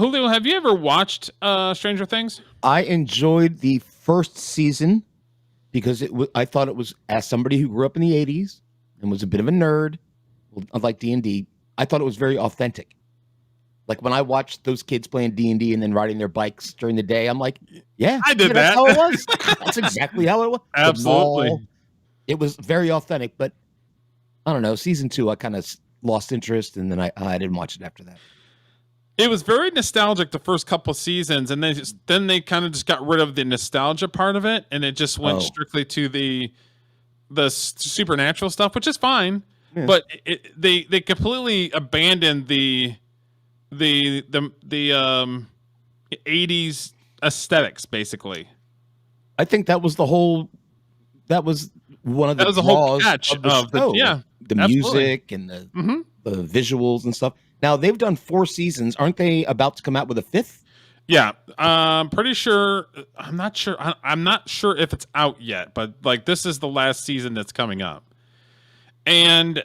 Julio, have you ever watched Stranger Things? I enjoyed the first season because I thought it was, as somebody who grew up in the 80s and was a bit of a nerd, unlike D&D, I thought it was very authentic. Like when I watched those kids playing D&D and then riding their bikes during the day, I'm like, yeah, I did that's that. how it was. That's exactly how it was. Absolutely. It was very authentic, but I don't know. Season 2, I kind of lost interest, and then I didn't watch it after that. It was very nostalgic the first couple seasons, and then they kind of just got rid of the nostalgia part of it, and it just went strictly to the supernatural stuff, which is fine. Yeah. But they completely abandoned the 80s aesthetics, basically. I think that was one of the whole catch of the show. The music and the visuals and stuff. Now they've done 4 seasons. Aren't they about to come out with a 5th? Yeah, pretty sure. I'm not sure. I'm not sure if it's out yet, but like this is the last season that's coming up, and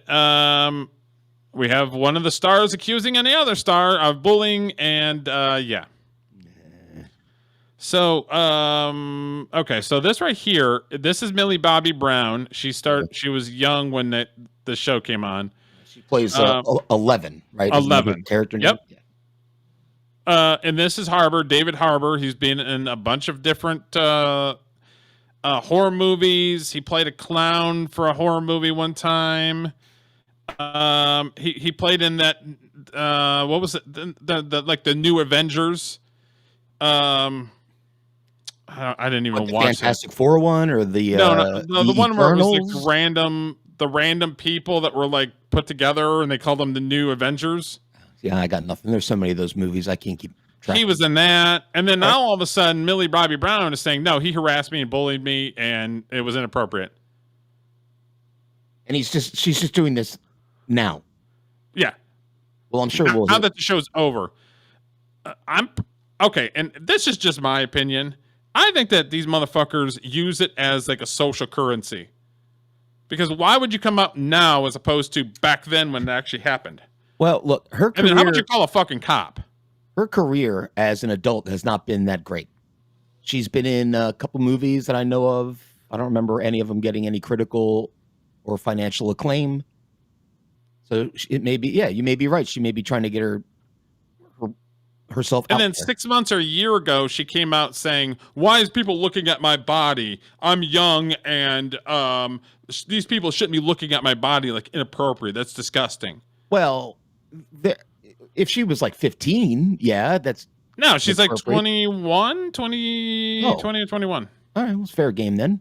we have one of the stars accusing any other star of bullying, and yeah. So, okay, so this right here, this is Millie Bobby Brown. She was young when the show came on. She plays 11, right? 11 character name. Yep. Yeah. And this is Harbour, David Harbour. He's been in a bunch of different horror movies. He played a clown for a horror movie one time. He played in that what was it? The like the New Avengers. I didn't even watch Fantastic Four one or the the one where it was like the random people that were like put together and they called them the New Avengers. Yeah, I got nothing. There's so many of those movies I can't keep track. He was in that, and then now all of a sudden Millie Bobby Brown is saying no, he harassed me and bullied me, and it was inappropriate. And she's just doing this now. Yeah. Well, I'm sure now that the show's over. I'm okay, and this is just my opinion. I think that these motherfuckers use it as like a social currency. Because why would you come out now as opposed to back then when it actually happened? Well, look, her career... And then how would you call a fucking cop? Her career as an adult has not been that great. She's been in a couple movies that I know of. I don't remember any of them getting any critical or financial acclaim. So it may be, you may be right. She may be trying to get herself and out then there. 6 months or a year ago she came out saying, why is people looking at my body? I'm young, and these people shouldn't be looking at my body like inappropriate. That's disgusting. Well, if she was like 15, that's no, she's like 21, 20 or 21. All right, well, it's fair game then.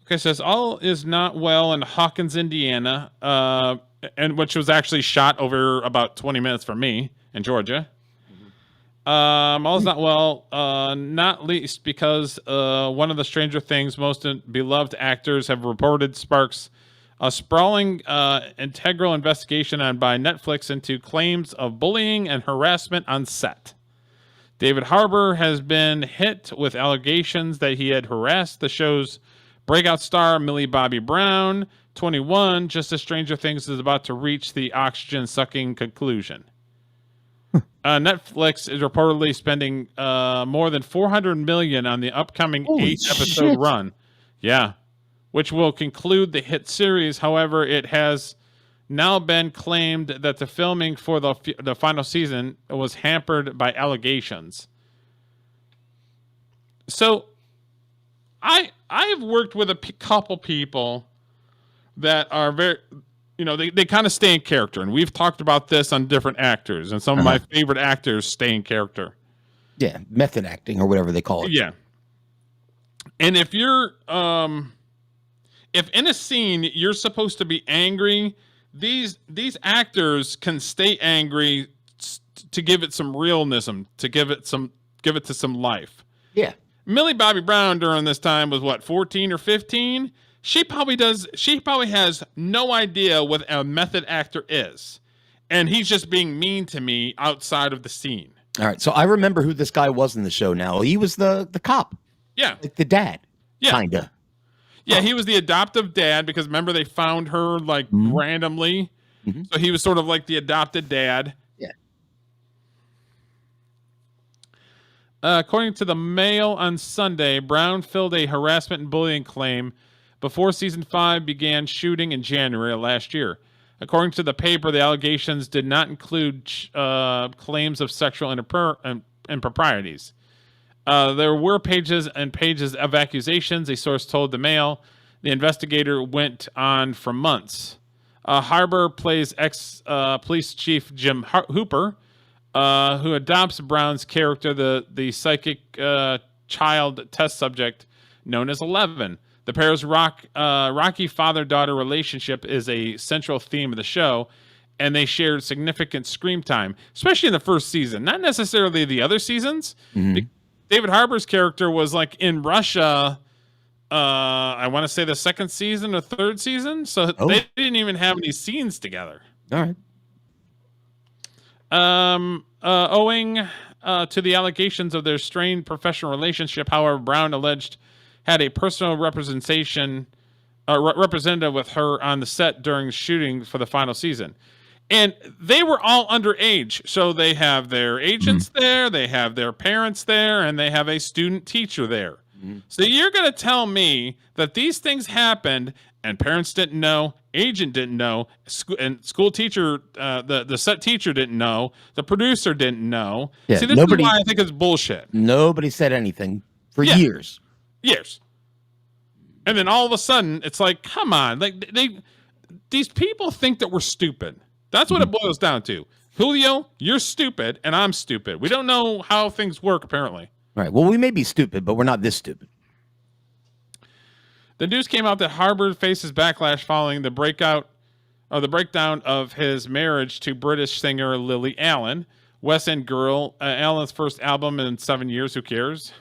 Okay, says all is not well in Hawkins, Indiana, and which was actually shot over about 20 minutes from me in Georgia. All is not well, not least because one of the Stranger Things' most beloved actors have reported sparks a sprawling integral investigation by Netflix into claims of bullying and harassment on set. David Harbour has been hit with allegations that he had harassed the show's breakout star Millie Bobby Brown, 21, just as Stranger Things is about to reach the oxygen-sucking conclusion. Netflix is reportedly spending more than $400 million on the upcoming 8-episode run. Yeah, which will conclude the hit series. However, it has now been claimed that the filming for the final season was hampered by allegations. So, I have worked with a couple people that are very, they kind of stay in character, and we've talked about this on different actors, and some of my favorite actors stay in character. Yeah, method acting or whatever they call it. Yeah. And if you're, if in a scene you're supposed to be angry, these actors can stay angry to give it some realism, to give it to some life. Yeah. Millie Bobby Brown during this time was what, 14 or 15? She probably has no idea what a method actor is. And he's just being mean to me outside of the scene. All right. So I remember who this guy was in the show now. He was the cop. Yeah. Like the dad. Yeah. Kinda. Yeah, he was the adoptive dad because remember they found her like randomly. Mm-hmm. So he was sort of like the adopted dad. Yeah. According to the Mail on Sunday, Brown filled a harassment and bullying claim before season 5 began shooting in January of last year. According to the paper, the allegations did not include claims of sexual improprieties. There were pages and pages of accusations, a source told the Mail. The investigator went on for months. Harbour plays ex-police chief Jim Hooper, who adopts Brown's character, the psychic child test subject known as 11. The pair's rocky father-daughter relationship is a central theme of the show, and they shared significant screen time, especially in the first season. Not necessarily the other seasons. Mm-hmm. David Harbour's character was like in Russia, I want to say the second season or third season, so they didn't even have any scenes together. All right. Owing to the allegations of their strained professional relationship, however, Brown alleged had a personal representation representative with her on the set during shooting for the final season. And they were all underage. So they have their agents there, they have their parents there, and they have a student teacher there. Mm-hmm. So you're going to tell me that these things happened and parents didn't know, agent didn't know, and school teacher, the set teacher didn't know, the producer didn't know. Yeah, see, this is why I think it's bullshit. Nobody said anything for years. Years. And then all of a sudden, it's like, come on. Like these people think that we're stupid. That's what it boils down to. Julio, you're stupid, and I'm stupid. We don't know how things work, apparently. Right. Well, we may be stupid, but we're not this stupid. The news came out that Harbour faces backlash following the breakdown of his marriage to British singer Lily Allen. West End Girl, Allen's first album in 7 years. Who cares?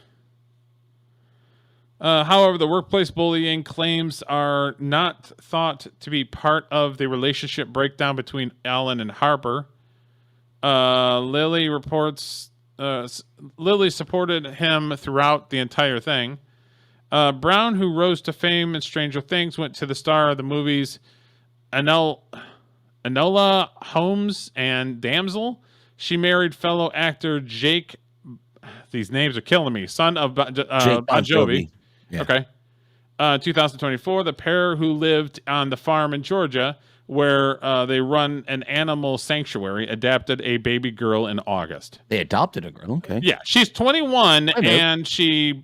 However, the workplace bullying claims are not thought to be part of the relationship breakdown between Allen and Harbour. Lily reports Lily supported him throughout the entire thing. Brown, who rose to fame in Stranger Things, went to the star of the movies Enola, Holmes, and Damsel. She married fellow actor Jake. These names are killing me. Son of Bongiovi. Yeah. Okay. 2024, the pair who lived on the farm in Georgia, where they run an animal sanctuary, adopted a baby girl in August. They adopted a girl. Okay. Yeah, she's 21 and she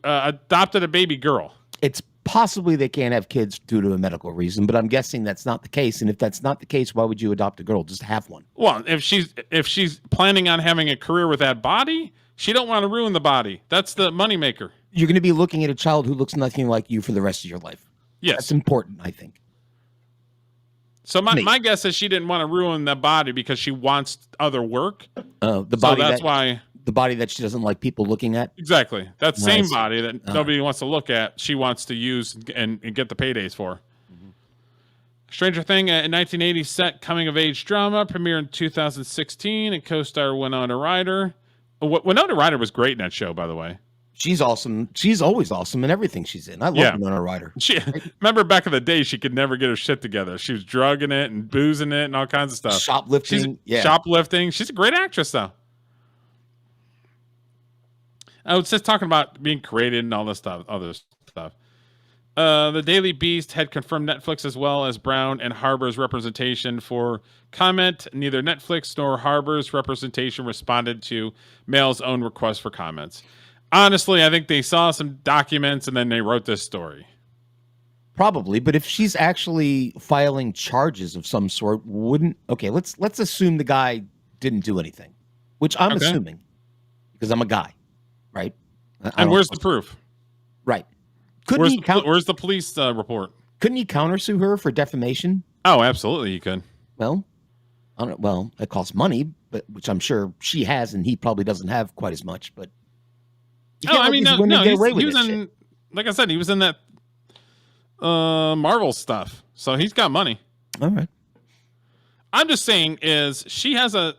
adopted a baby girl. It's possibly they can't have kids due to a medical reason, but I'm guessing that's not the case. And if that's not the case, why would you adopt a girl? Just have one. Well, if she's planning on having a career with that body, she don't want to ruin the body. That's the moneymaker. You're going to be looking at a child who looks nothing like you for the rest of your life. Yes. That's important, I think. So my guess is she didn't want to ruin the body because she wants other work. The body why the body that she doesn't like people looking at. Exactly. That same body that nobody wants to look at, she wants to use and get the paydays for. Mm-hmm. Stranger Thing, a 1980 set coming of age drama, premiered in 2016, and co-star Winona Ryder. Winona Ryder was great in that show, by the way. She's awesome. She's always awesome in everything she's in. I love Winona Ryder. Remember back in the day, she could never get her shit together. She was drugging it and boozing it and all kinds of stuff. Shoplifting. Shoplifting. She's a great actress, though. I was just talking about being created and all this stuff, other stuff. The Daily Beast had confirmed Netflix as well as Brown and Harbour's representation for comment. Neither Netflix nor Harbour's representation responded to Mail's own request for comments. Honestly, I think they saw some documents and then they wrote this story. Probably, but if she's actually filing charges of some sort, let's assume the guy didn't do anything, which I'm assuming because I'm a guy, right? And where's the proof? Right. Where's the police report? Couldn't he countersue her for defamation? Oh, absolutely, he could. Well, it costs money, but which I'm sure she has, and he probably doesn't have quite as much, but. I mean, he was in, like I said, he was in that Marvel stuff, so he's got money. All right. I'm just saying, is she has a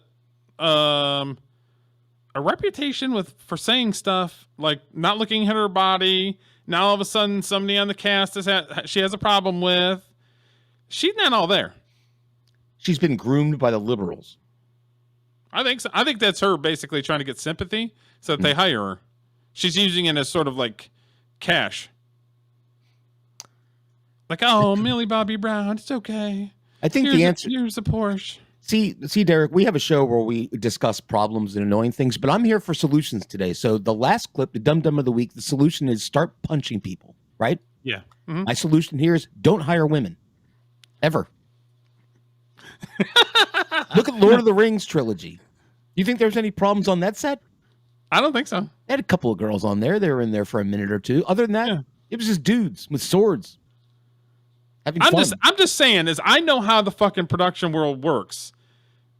reputation for saying stuff like not looking at her body. Now all of a sudden, somebody on the cast she has a problem with. She's not all there. She's been groomed by the liberals. I think so. I think that's her basically trying to get sympathy so that they hire her. She's using it as sort of like cash. Like, oh, Millie Bobby Brown, it's okay. I think the answer. Here's a Porsche. See, Derek, we have a show where we discuss problems and annoying things, but I'm here for solutions today. So the last clip, the Dum Dum of the Week, the solution is start punching people, right? Yeah. My solution here is don't hire women. Ever. Look at Lord of the Rings trilogy. You think there's any problems on that set? I don't think so. They had a couple of girls on there. They were in there for a minute or two. Other than that, it was just dudes with swords. I'm just saying is I know how the fucking production world works.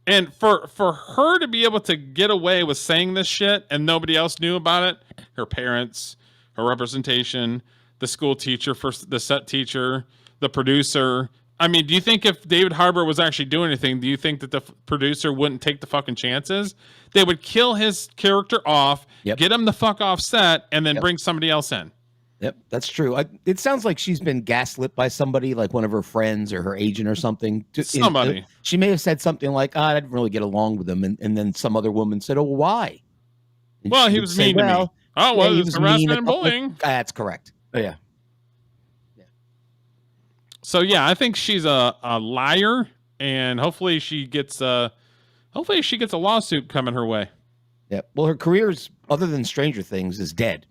And for her to be able to get away with saying this shit and nobody else knew about it, her parents, her representation, the school teacher, the set teacher, the producer. I mean, do you think if David Harbour was actually doing anything, do you think that the producer wouldn't take the fucking chances? They would kill his character off, get him the fuck off set, and then bring somebody else in. Yep, that's true. It sounds like she's been gaslit by somebody, like one of her friends or her agent or something. Somebody. She may have said something like, I didn't really get along with him. And then some other woman said, oh, why? And well, he was mean to me. Oh, well, he was harassment and bullying. That's correct. Oh, yeah. So, yeah, I think she's a liar, and hopefully she gets a lawsuit coming her way. Yeah. Well, her career's, other than Stranger Things, is dead.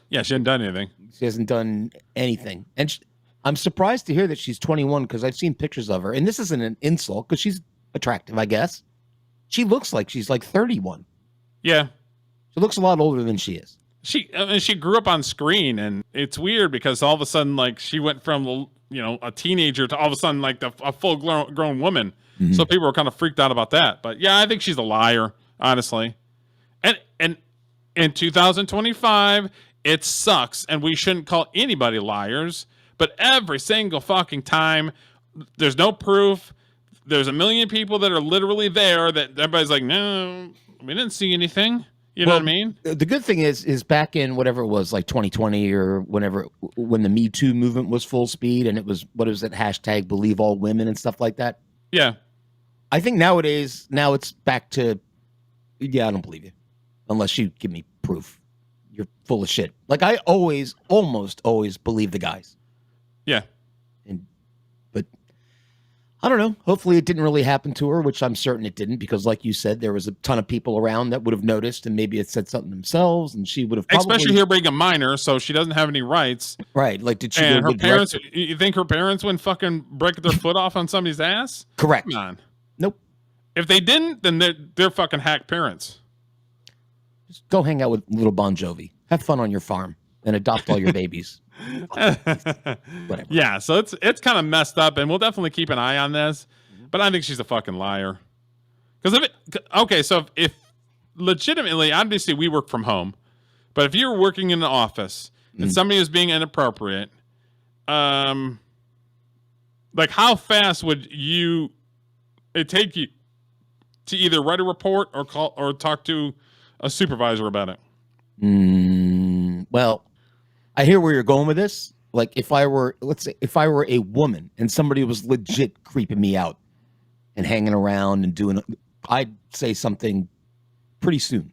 Yeah, she hasn't done anything. She hasn't done anything. And I'm surprised to hear that she's 21 because I've seen pictures of her. And this isn't an insult because she's attractive, I guess. She looks like she's like 31. Yeah. She looks a lot older than she is. She grew up on screen, and it's weird because all of a sudden, like, she went from, a teenager to all of a sudden, like, a full-grown woman. Mm-hmm. So people were kind of freaked out about that. But, yeah, I think she's a liar, honestly. And in 2025... it sucks, and we shouldn't call anybody liars, but every single fucking time, there's no proof. There's a million people that are literally there that everybody's like, no, we didn't see anything. You know what I mean? The good thing is back in whatever it was, like 2020 or whenever, when the Me Too movement was full speed, and it was, what was it, hashtag believe all women and stuff like that? Yeah. I think nowadays, now it's back to, I don't believe you, unless you give me proof. You're full of shit. Like I almost always believe the guys. Yeah. But I don't know. Hopefully it didn't really happen to her, which I'm certain it didn't, because like you said, there was a ton of people around that would have noticed and maybe it said something themselves and she would have probably... Especially here being a minor, so she doesn't have any rights. Right. Like did she... And her parents, you think her parents wouldn't fucking break their foot off on somebody's ass? Correct. Come on. Nope. If they didn't, then they're fucking hack parents. Just go hang out with little Bongiovi. Have fun on your farm and adopt all your babies. Whatever. Yeah, so it's kind of messed up, and we'll definitely keep an eye on this. But I think she's a fucking liar. Because if legitimately, obviously we work from home, but if you're working in an office and somebody is being inappropriate, like how fast would it take you to either write a report or call or talk to a supervisor about it? Well, I hear where you're going with this. Like if I were a woman and somebody was legit creeping me out and hanging around and doing, I'd say something pretty soon,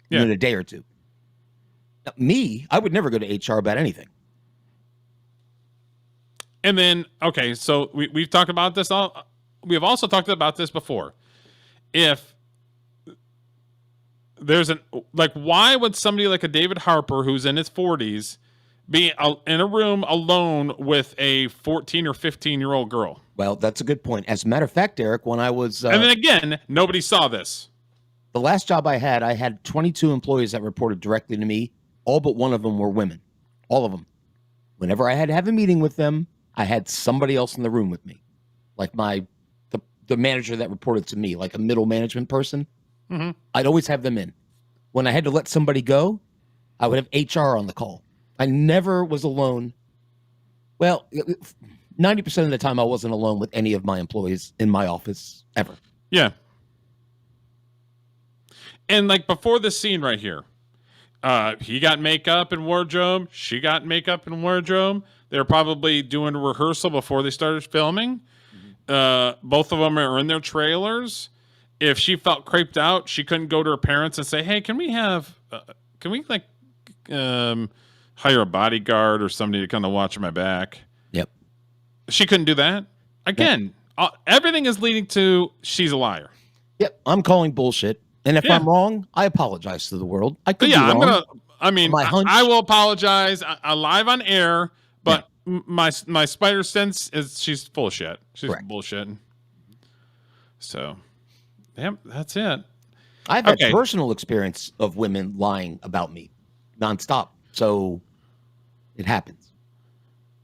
in a day or two. Now, I would never go to HR about anything. And then, okay, so we've talked about this we have also talked about this before. If there's why would somebody like a David Harbour who's in his 40s be in a room alone with a 14 or 15-year-old girl? Well, that's a good point. As a matter of fact, Eric, when I was... and then again, nobody saw this. The last job I had 22 employees that reported directly to me. All but one of them were women. All of them. Whenever I had to have a meeting with them, I had somebody else in the room with me. Like the manager that reported to me, like a middle management person. Mm-hmm. I'd always have them in. When I had to let somebody go, I would have HR on the call. I never was alone. Well, 90% of the time I wasn't alone with any of my employees in my office ever. Yeah. And like before this scene right here, he got makeup and wardrobe. She got makeup and wardrobe. They were probably doing a rehearsal before they started filming. Both of them are in their trailers. if she felt creeped out, she couldn't go to her parents and say, "Hey, can we hire a bodyguard or somebody to kind of watch my back?" Yep. She couldn't do that. Again, everything is leading to she's a liar. Yep. I'm calling bullshit. And if I'm wrong, I apologize to the world. I could be wrong. I will apologize live on air, but my spider sense is she's full of shit. She's bullshitting. So, that's it. I've had personal experience of women lying about me nonstop. So it happens.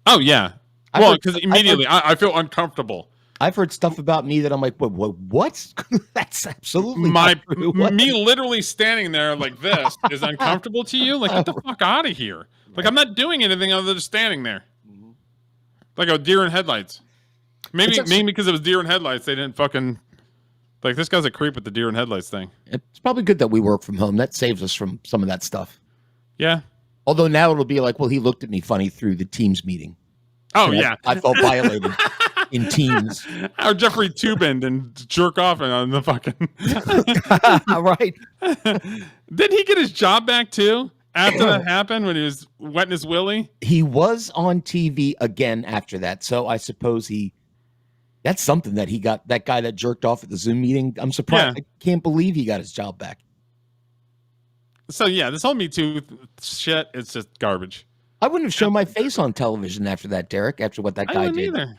Oh, yeah. Well, because immediately I feel uncomfortable. I've heard stuff about me that I'm like, what? That's absolutely not true. Me literally standing there like this is uncomfortable to you? Like, get the fuck out of here. Like, I'm not doing anything other than standing there. Like a deer in headlights. Maybe because it was deer in headlights, they didn't fucking... Like, this guy's a creep with the deer in headlights thing. It's probably good that we work from home. That saves us from some of that stuff. Yeah. Although now it'll be like, well, he looked at me funny through the Teams meeting. Oh, yeah. I felt violated in Teams. Or Jeffrey Toobin and jerk off on the fucking... Right. Did he get his job back, too? After that happened, when he was wetting his willy? He was on TV again after that. So I suppose that's something that he got, that guy that jerked off at the Zoom meeting. I'm surprised. I can't believe he got his job back. So, yeah, this whole Me Too shit, it's just garbage. I wouldn't have shown my face on television after that, Derek, after what that guy did. Either.